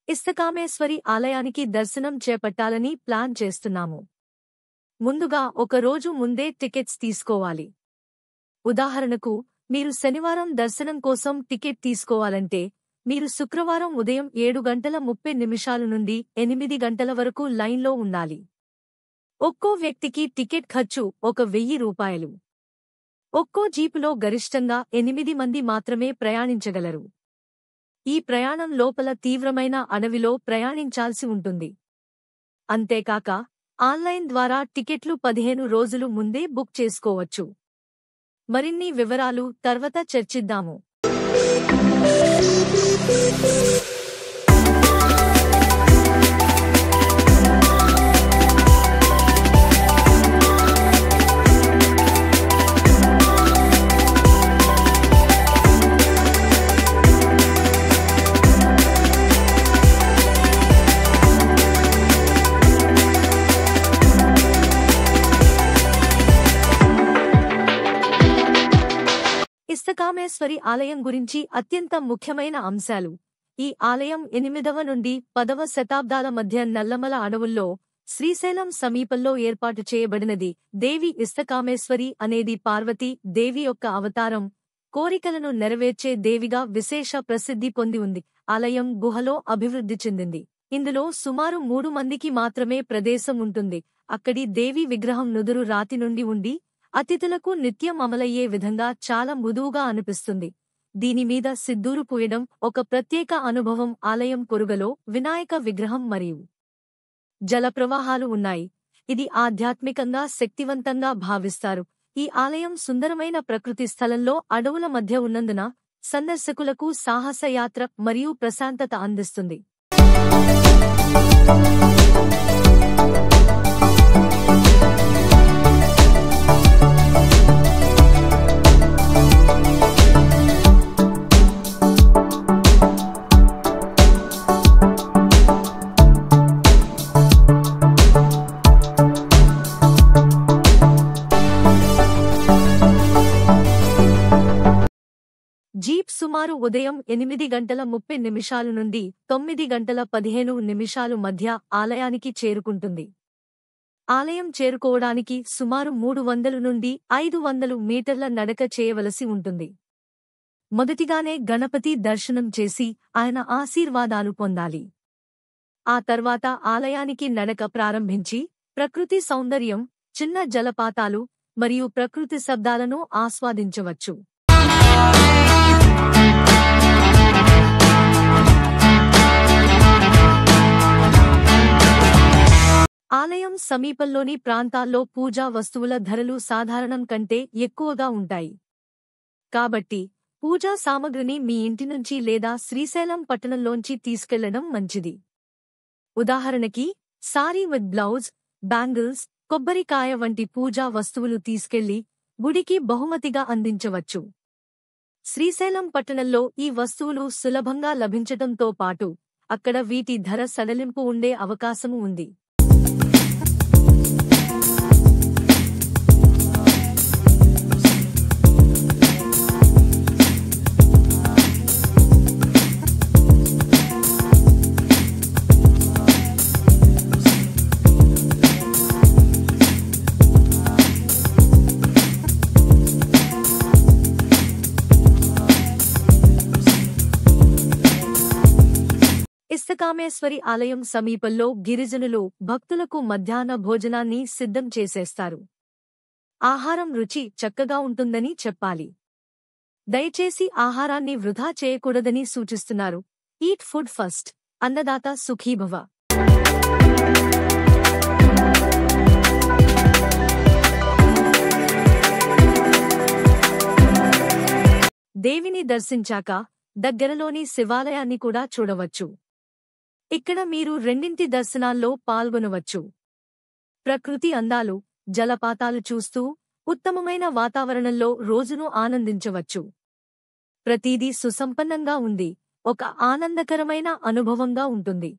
ఇస్తకామేశ్వరి ఆలయానికి దర్శనం చేపట్టాలని ప్లాన్ చేస్తున్నాము. ముందుగా ఒక రోజు ముందే టికెట్స్ తీసుకోవాలి. ఉదాహరణకు, మీరు శనివారం దర్శనం కోసం టికెట్ తీసుకోవాలంటే మీరు శుక్రవారం ఉదయం 7:30 నుండి 8 గంటల వరకు లైన్లో ఉండాలి. ఒక్కో వ్యక్తికి టికెట్ ఖర్చు ₹1000. ఒక్కో జీపులో గరిష్టంగా 8 మంది మాత్రమే ప్రయాణించగలరు. ఈ ప్రయాణం లోపల తీవ్రమైన అడవిలో ప్రయాణించాల్సి ఉంటుంది. అంతేకాక ఆన్లైన్ ద్వారా టికెట్లు 15 రోజులు ముందే బుక్ చేసుకోవచ్చు. మరిన్ని వివరాలు తర్వాత చర్చిద్దాము. ఇస్తకామేశ్వరి ఆలయం గురించి అత్యంత ముఖ్యమైన అంశాలు. ఈ ఆలయం 8వ నుండి 10వ శతాబ్దాల మధ్య నల్లమల అడవుల్లో శ్రీశైలం సమీపంలో ఏర్పాటు చేయబడినది. దేవి ఇస్తకామేశ్వరి అనేది పార్వతీ దేవి యొక్క అవతారం, కోరికలను నెరవేర్చే దేవిగా విశేష ప్రసిద్ధి పొంది ఉంది. ఆలయం గుహలో అభివృద్ధి చెందింది. ఇందులో సుమారు 3 మందికి మాత్రమే ప్రదేశం ఉంటుంది. అక్కడి దేవి విగ్రహం నుదురు రాతి నుండి ఉండి అతిథులకు నిత్యం అమలయ్యే విధంగా చాలా మృదువుగా అనిపిస్తుంది. దీనిమీద సిద్దూరు పూయడం ఒక ప్రత్యేక అనుభవం. ఆలయం పొరుగలో వినాయక విగ్రహం మరియు జలప్రవాహాలు ఉన్నాయి. ఇది ఆధ్యాత్మికంగా శక్తివంతంగా భావిస్తారు. ఈ ఆలయం సుందరమైన ప్రకృతి స్థలంలో అడవుల మధ్య ఉన్నందున సందర్శకులకు సాహసయాత్ర మరియు ప్రశాంతత అందిస్తుంది. జీప్ సుమారు ఉదయం 8:30 నుండి 9:15 మధ్య ఆలయానికి చేరుకుంటుంది. ఆలయం చేరుకోవడానికి సుమారు 300 నుండి 500 మీటర్ల నడక చేయవలసి ఉంటుంది. మొదటిగానే గణపతి దర్శనం చేసి ఆయన ఆశీర్వాదాలు పొందాలి. ఆ తర్వాత ఆలయానికి నడక ప్రారంభించి ప్రకృతి సౌందర్యం, చిన్న జలపాతాలు మరియు ప్రకృతి శబ్దాలను ఆస్వాదించవచ్చు. ఆలయం సమీపంలోని ప్రాంతాల్లో పూజా వస్తువుల ధరలు సాధారణం కంటే ఎక్కువగా ఉంటాయి. కాబట్టి పూజా సామగ్రిని మీ ఇంటి నుంచి లేదా శ్రీశైలం పట్టణంలోంచి తీసుకెళ్లడం మంచిది. ఉదాహరణకి సారీ విత్ బ్లౌజ్, బ్యాంగిల్స్, కొబ్బరికాయ వంటి పూజా వస్తువులు తీసుకెళ్లి గుడికి బహుమతిగా అందించవచ్చు. శ్రీశైలం పట్టణంలో ఈ వస్తువులు సులభంగా లభించడంతో పాటు అక్కడ వీటి ధర సడలింపు ఉండే అవకాశము ఉంది. ఇస్తకామేశ్వరి ఆలయం సమీపంలో గిరిజనులు భక్తులకు మధ్యాహ్న భోజనాన్ని సిద్ధం చేసేస్తారు. ఆహారం రుచి చక్కగా ఉంటుందని చెప్పాలి. దయచేసి ఆహారాన్ని వృధా చేయకూడదని సూచిస్తున్నారు. Eat food first. అన్నదాత సుఖీభవ. దేవిని దర్శించాక దగ్గరలోని శివాలయాన్ని కూడా చూడవచ్చు. ఇక్కడ మీరు రెండింటి దర్శనాల్లో పాల్గొనవచ్చు. ప్రకృతి అందాలు, జలపాతాలు చూస్తూ ఉత్తమమైన వాతావరణంలో రోజును ఆనందించవచ్చు. ప్రతిదీ సుసంపన్నంగా ఉంది. ఒక ఆనందకరమైన అనుభవంగా ఉంటుంది.